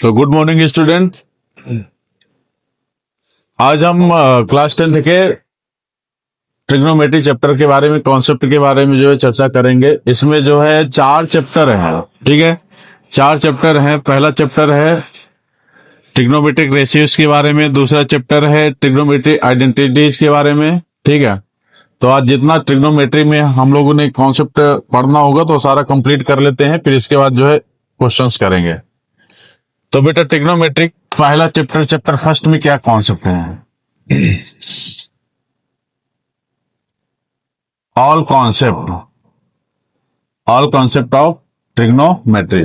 तो good morning student. आज हम क्लास 10 के ट्रिग्नोमेट्री चैप्टर के बारे में, कॉन्सेप्ट के बारे में जो है चर्चा करेंगे। इसमें जो है 4 चैप्टर हैं, ठीक है। 4 चैप्टर हैं। पहला चैप्टर है ट्रिग्नोमेट्रिक रेशियोज के बारे में, दूसरा चैप्टर है ट्रिग्नोमेट्रिक आइडेंटिटीज के बारे में, ठीक है। तो आज जितना ट्रिग्नोमेट्री में हम लोगों ने कॉन्सेप्ट पढ़ना होगा तो सारा कंप्लीट कर लेते हैं, फिर इसके बाद जो है क्वेश्चंस करेंगे। तो बेटा ट्रिग्नोमेट्रिक पहला चैप्टर फर्स्ट में क्या कॉन्सेप्ट है? All concept of trigonometry.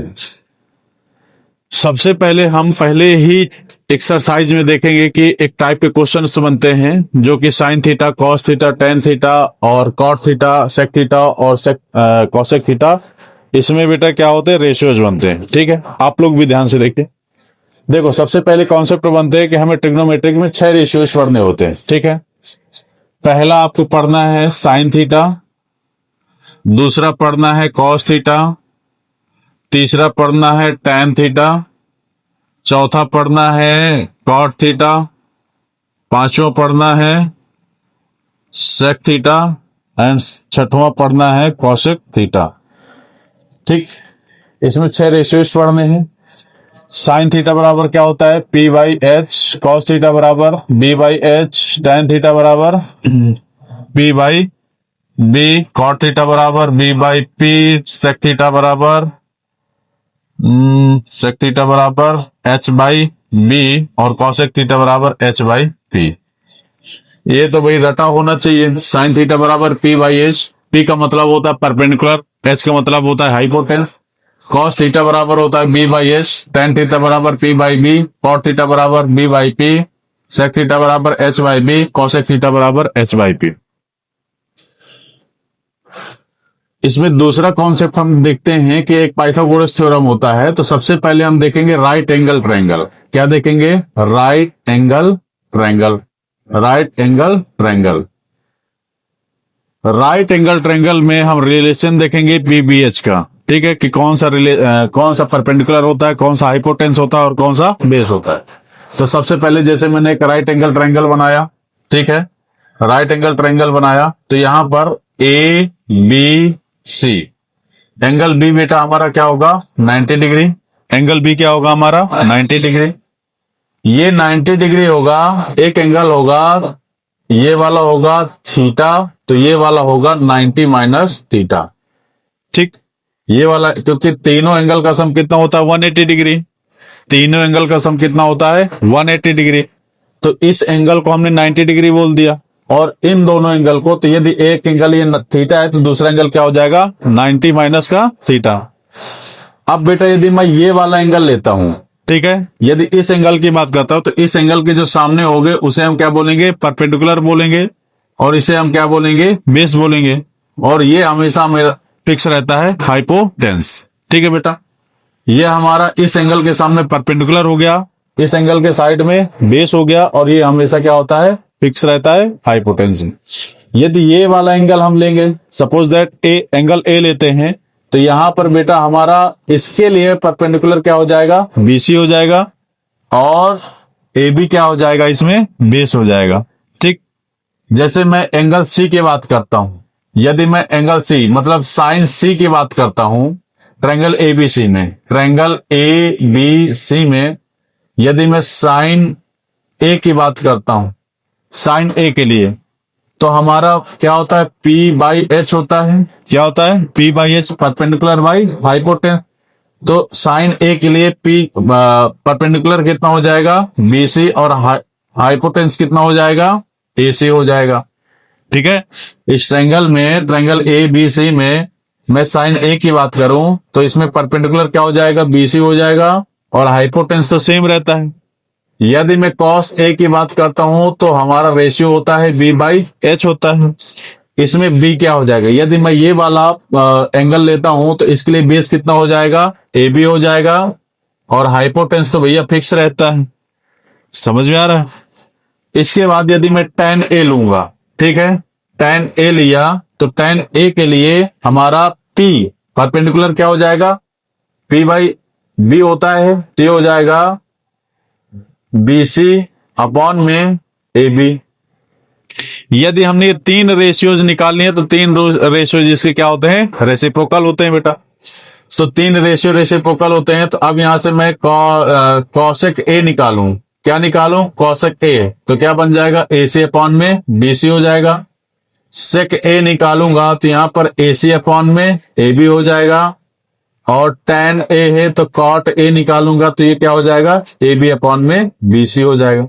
सबसे पहले हम पहले ही एक्सरसाइज में देखेंगे कि एक टाइप के क्वेश्चंस बनते हैं जो कि sine theta, cos theta, tan theta और कॉट थीटा, सेक थीटा और कॉसेक थीटा, इसमें बेटा क्या होते हैं? रेशियोज बनते हैं, ठीक है। आप लोग भी ध्यान से देखिए। देखो, सबसे पहले कॉन्सेप्ट बनते हैं कि हमें ट्रिग्नोमेट्रिक में 6 रेशियोज पढ़ने होते हैं, ठीक है। पहला आपको पढ़ना है साइन थीटा, दूसरा पढ़ना है कॉस थीटा, तीसरा पढ़ना है टेन थीटा, चौथा पढ़ना है कॉट थीटा, पांचवा पढ़ना है सेक थीटा एंड छठवां पढ़ना है कॉसेक थीटा, ठीक। इसमें 6 रेशियोज पढ़ने हैं। साइन थीटा बराबर क्या होता है? P by H, cos theta बराबर B by H, tan theta बराबर P by B, cot theta बराबर B by P, sec theta बराबर H बाई B और कॉसेक थीटा बराबर H बाई P। ये तो भाई रटा होना चाहिए। साइन थीटा बराबर P बाई एच, P का मतलब होता है परपेंडिकुलर, H का मतलब होता है हाइपोटेन्स, कॉस थीटा बराबर होता है B by H, tan theta बराबर P by B, cot theta बराबर B by P, sec theta बराबर H by B, cosec theta बराबर H बाई P। इसमें दूसरा कॉन्सेप्ट हम देखते हैं कि एक पाइथागोरस थ्योरम होता है। तो सबसे पहले हम देखेंगे राइट एंगल ट्रायंगल। क्या देखेंगे? Right angle triangle. Right angle triangle में हम रिलेशन देखेंगे PBH का, ठीक है, कि कौन सा परपेंडिकुलर होता है, कौन सा हाइपोटेन्स होता है और कौन सा बेस होता है। तो सबसे पहले जैसे मैंने एक राइट एंगल ट्रायंगल बनाया, ठीक है, राइट एंगल ट्रायंगल बनाया, तो यहां पर ABC, एंगल B बेटा हमारा क्या होगा? 90 डिग्री। एंगल B क्या होगा हमारा? 90 डिग्री। ये 90 डिग्री होगा। एक एंगल होगा, ये वाला होगा थीटा, तो ये वाला होगा 90 माइनस थीटा, ठीक। ये वाला, क्योंकि तीनों एंगल का सम कितना होता है? 180 डिग्री। तीनों एंगल का सम कितना होता है? 180 डिग्री। तो इस एंगल को हमने 90 डिग्री बोल दिया और इन दोनों एंगल को, तो यदि एक एंगल ये थीटा है तो दूसरा एंगल क्या हो जाएगा? 90 माइनस का थीटा। अब बेटा यदि मैं ये वाला एंगल लेता हूं, ठीक है, यदि इस एंगल की बात करता हूं तो इस एंगल के जो सामने होंगे उसे हम क्या बोलेंगे? परपेंडिकुलर बोलेंगे, और इसे हम क्या बोलेंगे? बेस बोलेंगे, और ये हमेशा मेरा फिक्स रहता है हाइपोटेन्स, ठीक है बेटा। ये हमारा इस एंगल के सामने परपेंडिकुलर हो गया, इस एंगल के साइड में बेस हो गया, और ये हमेशा क्या होता है? फिक्स रहता है हाइपोटेन्स। यदि ये वाला एंगल हम लेंगे, सपोज दैट एंगल A लेते हैं, तो यहां पर बेटा हमारा इसके लिए परपेंडिकुलर क्या हो जाएगा? BC हो जाएगा, और AB क्या हो जाएगा? इसमें बेस हो जाएगा, ठीक। जैसे मैं एंगल C की बात करता हूं, यदि मैं एंगल C मतलब साइन C की बात करता हूं ट्रायंगल ABC में, ट्रायंगल ABC में यदि मैं साइन A की बात करता हूं, साइन A के लिए, तो हमारा क्या होता है? P बाई H होता है। क्या होता है? P by H, perpendicular by hypotenuse. तो साइन A के लिए P परपेंडिकुलर कितना हो जाएगा? BC, और हाइपोटेन्स कितना हो जाएगा? AC हो जाएगा, ठीक है। इस ट्रायंगल में, ट्रायंगल ABC में मैं साइन A की बात करूं तो इसमें परपेंडिकुलर क्या हो जाएगा? BC हो जाएगा, और हाइपोटेन्स तो सेम रहता है। यदि मैं कॉस A की बात करता हूं तो हमारा रेशियो होता है B बाई H होता है। इसमें B क्या हो जाएगा? यदि मैं ये वाला एंगल लेता हूं तो इसके लिए बेस कितना हो जाएगा? AB हो जाएगा, और हाइपोटेन्स तो भैया फिक्स रहता है। समझ में आ रहा है? इसके बाद यदि मैं tan A लूंगा, ठीक है, tan A लिया, तो tan A के लिए हमारा P परपेंडिकुलर क्या हो जाएगा? P बाई बी होता है तो ये हो जाएगा BC अपॉन में AB। यदि हमने ये तीन रेशियोज निकालनी है तो तीन रेशियोज इसके क्या होते हैं, रेसिप्रोकल होते हैं बेटा। तो तीन रेशियो रेसिप्रोकल होते हैं। तो अब यहां से मैं कॉसेक A निकालूं, क्या निकालूं, कॉसेक A, तो क्या बन जाएगा AC अपॉन में BC हो जाएगा। सेक A निकालूंगा तो यहां पर AC अपॉन में AB हो जाएगा। और tan A है तो cot A निकालूंगा तो ये क्या हो जाएगा, AB अपॉन में BC हो जाएगा।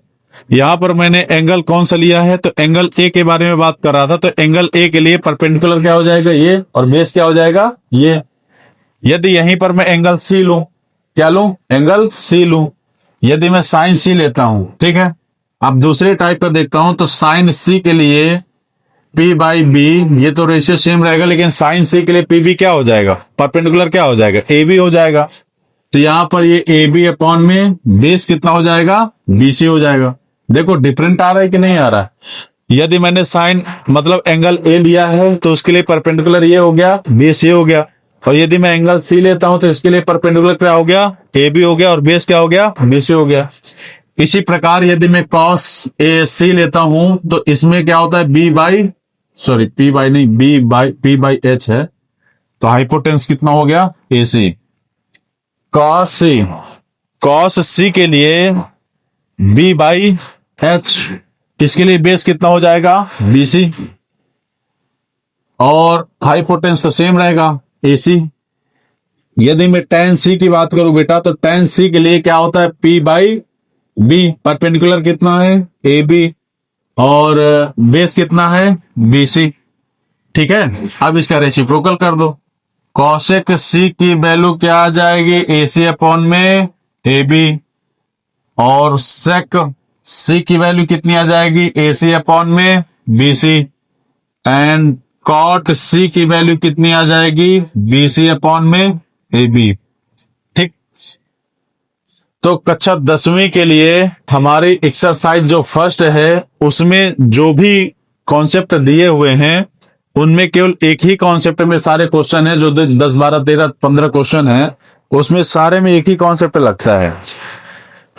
यहां पर मैंने एंगल कौन सा लिया है, तो एंगल A के बारे में बात कर रहा था। तो एंगल A के लिए परपेंडिकुलर क्या हो जाएगा ये, और बेस क्या हो जाएगा ये। यदि यहीं पर मैं एंगल C लूं, क्या लूं, एंगल C लूं, यदि मैं साइन C लेता हूं, ठीक है। अब दूसरे टाइप का देखता हूं तो साइन C के लिए P/B, ये तो रेशियो सेम रहेगा, लेकिन साइन C के लिए PB क्या हो जाएगा, परपेंडिकुलर क्या हो जाएगा, AB हो जाएगा। तो यहां पर ये AB अपॉन में बेस कितना हो जाएगा, BC हो जाएगा। देखो डिफरेंट आ रहा है कि नहीं आ रहा है। यदि मैंने साइन मतलब एंगल A लिया है तो उसके लिए परपेंडिकुलर ये हो गया, बेस ये हो गया। और यदि मैं एंगल C लेता हूं तो इसके लिए परपेंडिकुलर क्या हो गया, AB हो गया, और बेस क्या हो गया, BC हो गया। इसी प्रकार यदि मैं cos AC लेता हूं तो इसमें क्या होता है, P/H है, तो हाइपोटेंस कितना हो गया, AC। cos C के लिए B/H, इसके लिए बेस कितना हो जाएगा, BC, और हाइपोटेंस तो सेम रहेगा, AC। यदि मैं tan C की बात करूं बेटा तो tan C के लिए क्या होता है, P/B, परपेंडिकुलर कितना है, AB, और बेस कितना है, BC। ठीक है, अब इसका रेसिप्रोकल कर दो। कॉसेक C की वैल्यू क्या आ जाएगी, AC अपॉन में AB, और सेक C की वैल्यू कितनी आ जाएगी, AC अपॉन में BC, एंड कॉट C की वैल्यू कितनी आ जाएगी, BC अपॉन में AB। ठीक, तो कक्षा 10वीं के लिए हमारी एक्सरसाइज जो फर्स्ट है उसमें जो भी कॉन्सेप्ट दिए हुए हैं उनमें केवल एक ही कॉन्सेप्ट में सारे क्वेश्चन है, जो 10 12 13 15 क्वेश्चन है उसमें सारे में एक ही कॉन्सेप्ट लगता है।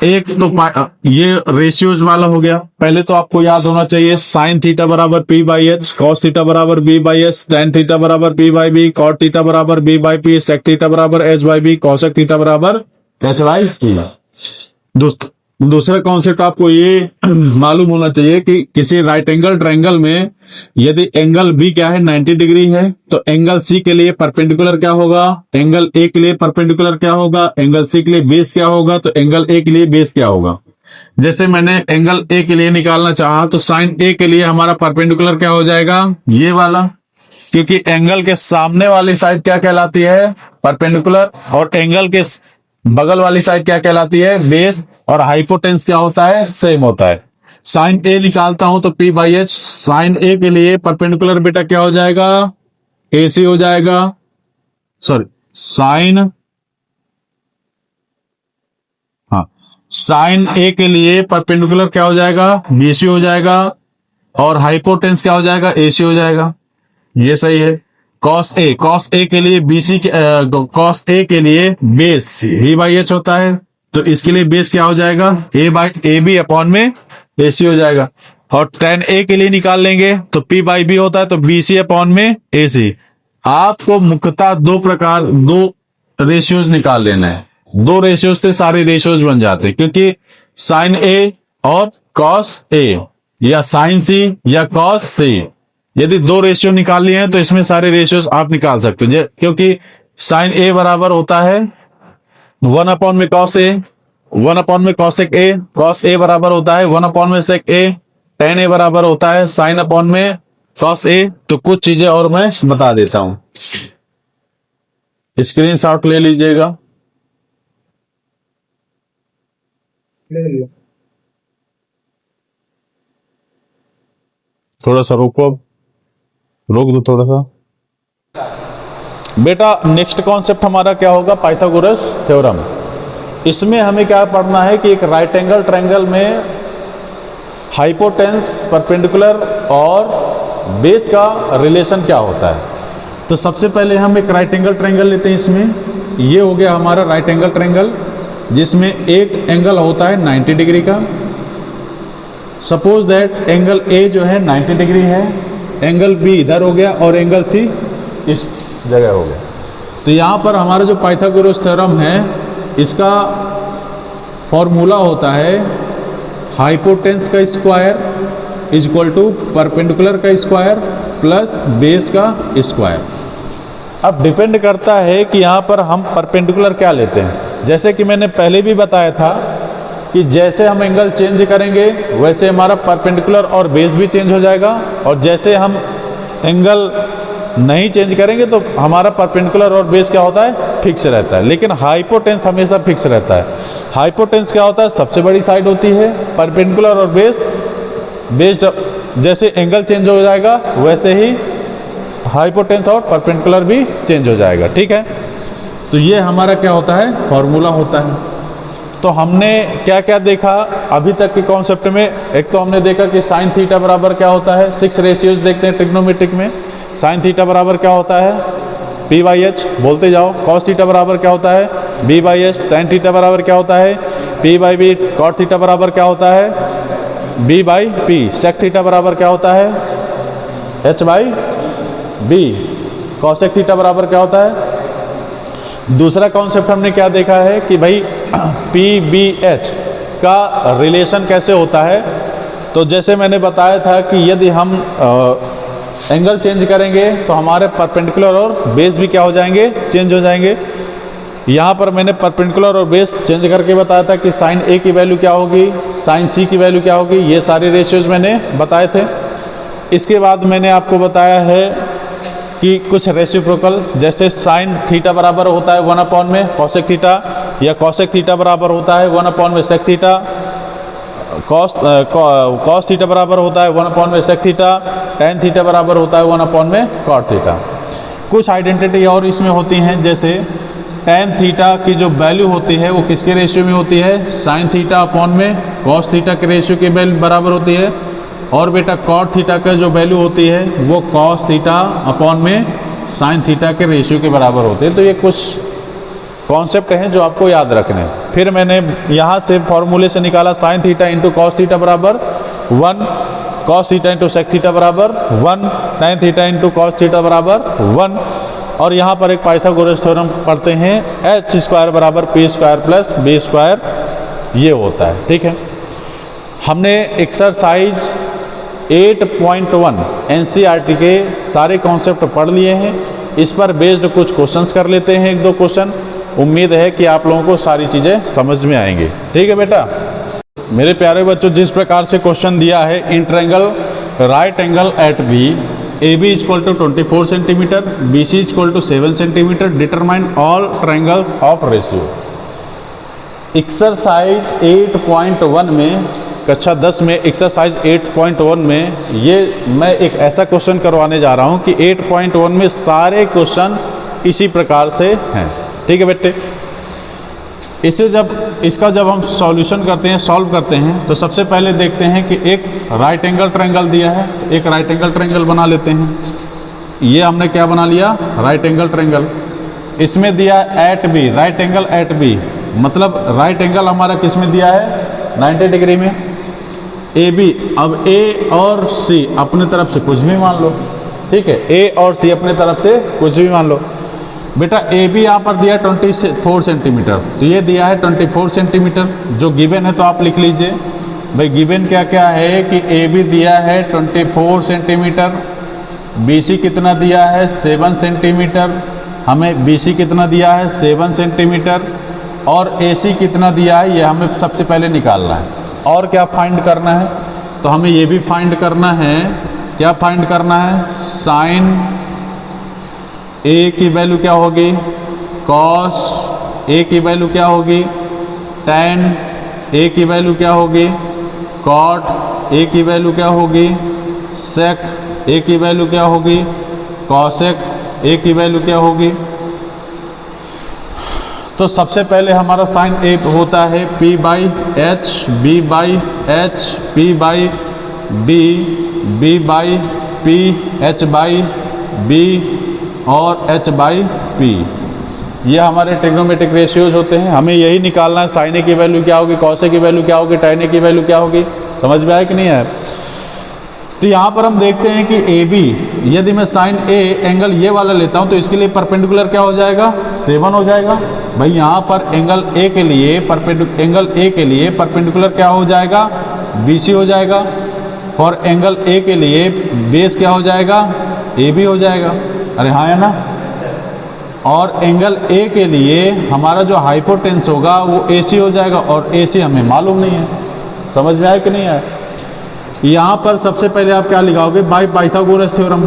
एक तो ये रेशियोज वाला हो गया। पहले तो आपको याद होना चाहिए साइन थीटा बराबर P/H, कॉस थीटा बराबर B/S, टेन थीटा बराबर P/B, कॉट थीटा बराबर B/P, सेक थीटा बराबर H/B, कॉसेक थीटा बराबर H/P। दूसरा कॉन्सेप्ट आपको ये मालूम होना चाहिए कि किसी राइट एंगल ट्रायंगल में यदि एंगल B क्या है, 90 डिग्री है, तो एंगल C के लिए परपेंडिकुलर क्या होगा, एंगल A के लिए परपेंडिकुलर क्या होगा, एंगल C के लिए बेस क्या होगा, तो एंगल A के लिए बेस क्या होगा। जैसे मैंने एंगल A के लिए निकालना चाहा तो साइन A के लिए हमारा परपेंडिकुलर क्या हो जाएगा, ये वाला, क्योंकि एंगल के सामने वाली साइड क्या कहलाती है, परपेंडिकुलर, और एंगल के बगल वाली साइड क्या कहलाती है, बेस, और हाइपोटेंस क्या होता है, सेम होता है। साइन A निकालता हूं तो P/H, साइन A के लिए परपेंडिकुलर बेटा क्या हो जाएगा, AC हो जाएगा, सॉरी साइन A के लिए परपेंडिकुलर क्या हो जाएगा, BC हो जाएगा, और हाइपोटेंस क्या हो जाएगा, AC हो जाएगा। ये सही है। cos A के लिए cos A के लिए बेस B/H होता है, तो इसके लिए बेस क्या हो जाएगा, AB अपॉन में AC हो जाएगा। और tan A के लिए निकाल लेंगे तो P/B होता है, तो BC अपॉन में AC। आपको मुख्यतः दो रेशियोज निकाल लेना है। दो रेशियोज से सारे रेशियोज बन जाते हैं, क्योंकि साइन A और cos A, या साइन C या cos C, यदि दो रेशियो निकाल लिए हैं तो इसमें सारे रेशियोज आप निकाल सकते हो, क्योंकि साइन A बराबर होता है 1 अपॉन में cos A, 1 अपॉन में cosec A, cos A बराबर होता है 1 अपॉन में sec A, tan A बराबर होता है साइन अपॉन में cos A। तो कुछ चीजें और मैं बता देता हूं, स्क्रीनशॉट ले लीजिएगा। थोड़ा सा रोक दो थोड़ा सा बेटा। नेक्स्ट कॉन्सेप्ट हमारा क्या होगा, पाइथागोरस थ्योरम। इसमें हमें क्या पढ़ना है कि एक राइट एंगल ट्रायंगल में हाइपोटेंस, परपेंडिकुलर और बेस का रिलेशन क्या होता है। तो सबसे पहले हम एक राइट एंगल ट्रायंगल लेते हैं। इसमें ये हो गया हमारा राइट एंगल ट्रायंगल, जिसमें एक एंगल होता है 90 डिग्री का। सपोज दैट एंगल ए जो है 90 डिग्री है, एंगल बी इधर हो गया और एंगल सी इस जगह हो गया। तो यहाँ पर हमारा जो पाइथागोरस थ्योरम है, इसका फॉर्मूला होता है हाइपोटेन्स का square is equal to perpendicular का स्क्वायर प्लस बेस का स्क्वायर। अब डिपेंड करता है कि यहाँ पर हम परपेंडिकुलर क्या लेते हैं। जैसे कि मैंने पहले भी बताया था कि जैसे हम एंगल चेंज करेंगे वैसे हमारा परपेंडिकुलर और बेस भी चेंज हो जाएगा, और जैसे हम एंगल नहीं चेंज करेंगे तो हमारा परपेंडिकुलर और बेस क्या होता है, फिक्स रहता है। लेकिन हाइपोटेन्स हमेशा फिक्स रहता है। हाइपोटेन्स क्या होता है, सबसे बड़ी साइड होती है। परपेंडिकुलर और बेस जैसे एंगल चेंज हो जाएगा वैसे ही हाइपोटेन्स और परपेंडिकुलर भी चेंज हो जाएगा। ठीक है, तो ये हमारा क्या होता है, फॉर्मूला होता है। तो हमने क्या क्या देखा अभी तक के कॉन्सेप्ट में। एक तो हमने देखा कि साइन थीटा बराबर क्या होता है, 6 रेशियोज देखते हैं ट्रिग्नोमेट्रिक में। साइन थीटा बराबर क्या होता है, पी बाई एच, बोलते जाओ। कॉस थीटा बराबर क्या होता है, B by H. Tan theta बराबर क्या होता है, P by B. Cot theta बराबर क्या होता है, B by P. Sec theta बराबर क्या होता है, H by B. Cosec theta बराबर क्या होता है। दूसरा कॉन्सेप्ट हमने क्या देखा है कि भाई पी बी एच का रिलेशन कैसे होता है। तो जैसे मैंने बताया था कि यदि हम एंगल चेंज करेंगे तो हमारे परपेंडिकुलर और बेस भी क्या हो जाएंगे, चेंज हो जाएंगे। यहाँ पर मैंने परपेंडिकुलर और बेस चेंज करके बताया था कि साइन ए की वैल्यू क्या होगी, साइन सी की वैल्यू क्या होगी। ये सारे रेशियोज मैंने बताए थे। इसके बाद मैंने आपको बताया है कि कुछ रेसिप्रोकल, जैसे साइन थीटा बराबर होता है 1 में कॉसेक थीटा, या कॉसेक थीटा बराबर होता है 1 में सेक थीटा। कॉस थीटा बराबर होता है 1 में सेक थीटा। टेन थीटा बराबर होता है 1 में कॉट थीटा। कुछ आइडेंटिटी और इसमें होती हैं, जैसे टेन थीटा की जो वैल्यू होती है वो किसके रेशियो में होती है, साइन थीटा अपॉन में कॉस थीटा के रेशियो के बराबर होती है। और बेटा कॉट थीटा का जो वैल्यू होती है वो कॉस थीटा अपॉन में साइन थीटा के रेशियो के बराबर होते हैं। तो ये कुछ कॉन्सेप्ट हैं जो आपको याद रखने हैं। फिर मैंने यहाँ से फॉर्मूले से निकाला sine theta into cos theta बराबर 1, cos theta into sec theta बराबर 1, tan theta into cos theta बराबर 1। और यहाँ पर एक पाइथागोरस थ्योरम पढ़ते हैं, एच स्क्वायर बराबर P square plus B square, ये होता है। ठीक है, हमने एक्सरसाइज 8.1 एनसीईआरटी के सारे कॉन्सेप्ट पढ़ लिए हैं। इस पर बेस्ड कुछ क्वेश्चंस कर लेते हैं, 1-2 क्वेश्चन। उम्मीद है कि आप लोगों को सारी चीज़ें समझ में आएंगी। ठीक है बेटा, मेरे प्यारे बच्चों, जिस प्रकार से क्वेश्चन दिया है, in triangle right angle at B A B equal to 24 centimetre, B C equal to 7 centimetre, determine all triangles of ratio. Exercise 8.1 में, कक्षा 10 में एक्सरसाइज 8.1 में ये मैं एक ऐसा क्वेश्चन करवाने जा रहा हूँ कि 8.1 में सारे क्वेश्चन इसी प्रकार से हैं। ठीक है बेटे, इसका जब हम सॉल्यूशन करते हैं, सॉल्व करते हैं, तो सबसे पहले देखते हैं कि एक राइट एंगल ट्रायंगल दिया है, तो एक राइट एंगल ट्रायंगल बना लेते हैं। ये हमने क्या बना लिया, राइट एंगल ट्रायंगल। इसमें दिया at B, right angle at B, मतलब राइट एंगल हमारा किस में दिया है, 90 डिग्री में। ए बी, अब ए और सी अपने तरफ से कुछ भी मान लो। ठीक है, ए और सी अपने तरफ से कुछ भी मान लो। बेटा ए बी यहाँ पर दिया है 24 सेंटीमीटर, तो ये दिया है 24 सेंटीमीटर जो गिवन है, तो आप लिख लीजिए भाई गिवन क्या क्या है कि ए बी दिया है 24 सेंटीमीटर, बी सी कितना दिया है 7 सेंटीमीटर, हमें बी सी कितना दिया है 7 सेंटीमीटर, और ए सी कितना दिया है ये हमें सबसे पहले निकालना है। और क्या फाइंड करना है, तो हमें ये भी फाइंड करना है, क्या फाइंड करना है, साइन ए की वैल्यू क्या होगी, कॉस ए की वैल्यू क्या होगी, टैन ए की वैल्यू क्या होगी, कॉट ए की वैल्यू क्या होगी, सेक ए की वैल्यू क्या होगी, कॉसेक ए की वैल्यू क्या होगी। तो सबसे पहले हमारा साइन ए होता है P by H, B by H, P by B, B by P, H by B, और h बाई पी। ये हमारे ट्रिग्नोमेट्रिक रेशियोज होते हैं। हमें यही निकालना है, साइन ए की वैल्यू क्या होगी, कॉस ए की वैल्यू क्या होगी, tan ए की वैल्यू क्या होगी। समझ में आया कि नहीं आया? तो यहाँ पर हम देखते हैं कि ए बी, यदि मैं साइन ए एंगल ये वाला लेता हूँ तो इसके लिए परपेंडिकुलर क्या हो जाएगा, 7 हो जाएगा। भाई यहाँ पर एंगल ए के लिए परपेंडिकुलर क्या हो जाएगा, BC हो जाएगा। फॉर एंगल ए के लिए बेस क्या हो जाएगा, AB हो जाएगा। अरे हाँ है ना। और एंगल ए के लिए हमारा जो हाइपोटेन्स होगा वो AC हो जाएगा, और AC हमें मालूम नहीं है। समझ में आया कि नहीं आया? यहाँ पर सबसे पहले आप क्या लिखाओगे, by Pythagoras theorem.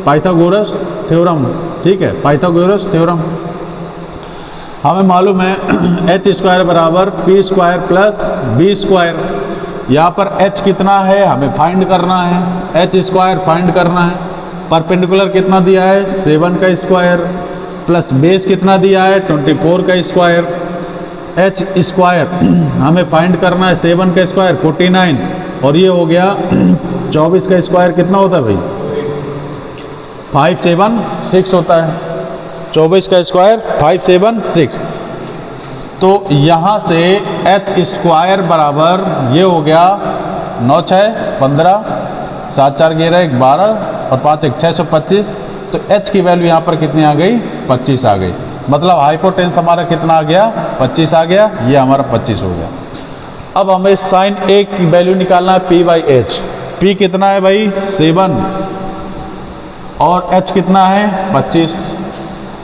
Pythagoras theorem, ठीक है, पाइथागोरस थ्योरम। हमें मालूम है h स्क्वायर बराबर p square plus b square. यहाँ पर h कितना है हमें फाइंड करना है, h स्क्वायर फाइंड करना है। परपेंडिकुलर कितना दिया है, 7 का स्क्वायर, प्लस बेस कितना दिया है, 24 का स्क्वायर। h स्क्वायर हमें फाइंड करना है, 7 का स्क्वायर 49, और ये हो गया 24 का स्क्वायर कितना होता है भाई, 576 होता है। 24 का स्क्वायर 576। तो यहाँ से h स्क्वायर बराबर ये हो गया 9 6 15, 7 4 11 12 और 5 1 625। तो h की वैल्यू यहाँ पर कितनी आ गई, 25 आ गई। मतलब हाइपोटेन्स हमारा कितना आ गया, 25 आ गया। ये हमारा 25 हो गया। अब हमें साइन ए की वैल्यू निकालना है, p बाई एच। p कितना है भाई, 7, और h कितना है, 25।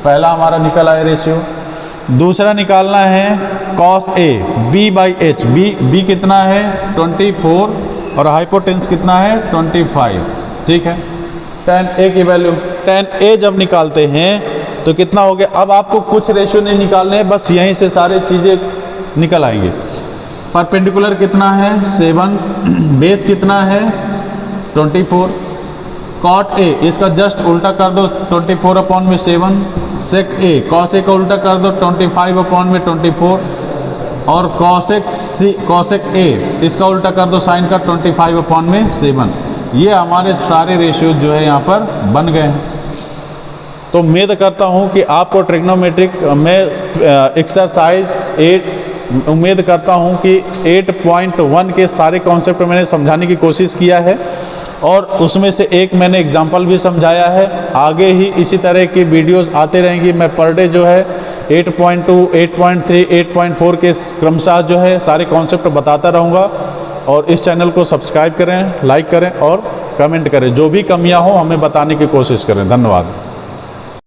पहला हमारा निकल आया रेशियो। दूसरा निकालना है cos A, b by H. b कितना है, 24, और हाइपोटेन्स कितना है, 25। ठीक है। tan ए की वैल्यू, tan ए जब निकालते हैं तो कितना हो गया। अब आपको कुछ रेशियो नहीं निकालने हैं, बस यहीं से सारी चीज़ें निकल आएंगे। परपेंडिकुलर कितना है, 7, बेस कितना है, 24। कॉट ए इसका जस्ट उल्टा कर दो, 24/7। सेक ए, कॉस ए का उल्टा कर दो, 25/24। और कॉसेक ए इसका उल्टा कर दो, साइन का 25/7। ये हमारे सारे रेशियो जो है यहाँ पर बन गए हैं। तो उम्मीद करता हूँ कि आपको ट्रिग्नोमेट्रिक में एक्सरसाइज 8, उम्मीद करता हूँ कि 8.1 के सारे कॉन्सेप्ट मैंने समझाने की कोशिश किया है, और उसमें से एक मैंने एग्जांपल भी समझाया है। आगे ही इसी तरह की वीडियोस आते रहेंगी। मैं पर डे जो है 8.2, 8.3, 8.4 के क्रमशः जो है सारे कॉन्सेप्ट बताता रहूँगा। और इस चैनल को सब्सक्राइब करें, लाइक करें और कमेंट करें। जो भी कमियां हो हमें बताने की कोशिश करें। धन्यवाद।